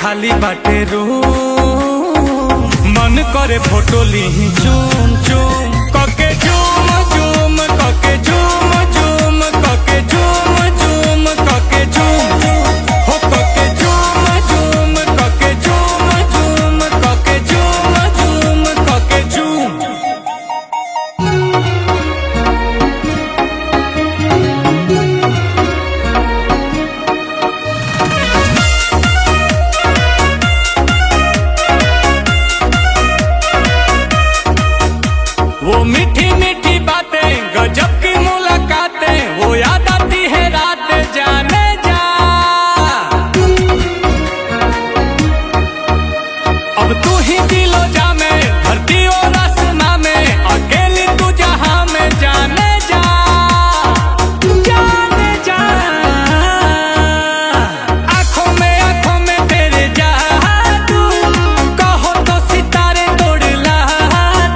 खाली बाटे रूम, मन करे फोटो ली चूम चूम कके झूम झूम कके झूम झूम कके झूम झूम कके झूम हो कके झूम झूम कके झूम झूम कके झूम झूम कके झूम। वो मीठी मीठी बातें गजब की मुलाकातें वो याद आती है रात जाने जा। अब तू ही दिलो जा में धरती और आसमां में अकेली तू जहां में जाने जा जाने जा। आंखों में तेरे जादू कहो तो सितारे तोड़ ला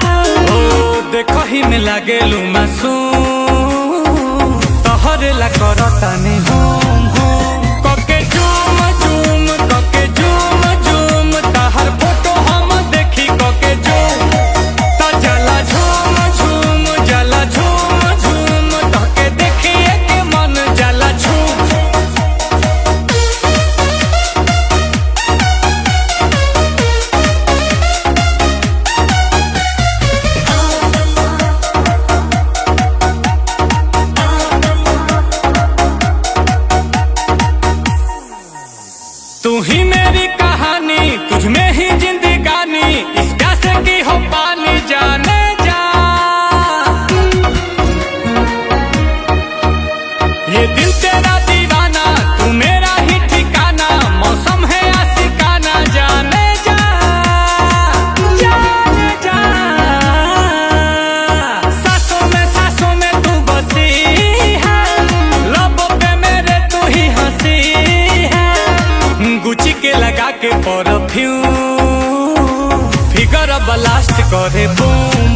दू। देखो ही में लागेलू मासूम तोहरे ला करतानी होम होम कके झूम झूम कके झूम झूम ताहर फोटो हम देखी कके झूम ता जला झूम झूम जला झूम झूम तके देखिए के मन जला झूम। तू ही मेरी कहानी तुझ में ही जिंदगानी इस प्यासे की हो पानी जाने जा। ये दिल तेरा दीवाना तू मेरा ही ठिकाना मौसम है आशिकाना जाने जा जाने जा। सांसों में तू बसी है लबों पे मेरे तू ही हंसी है। गुची के लगा के परफ्यूम फिगर ब्लास्ट करे बूम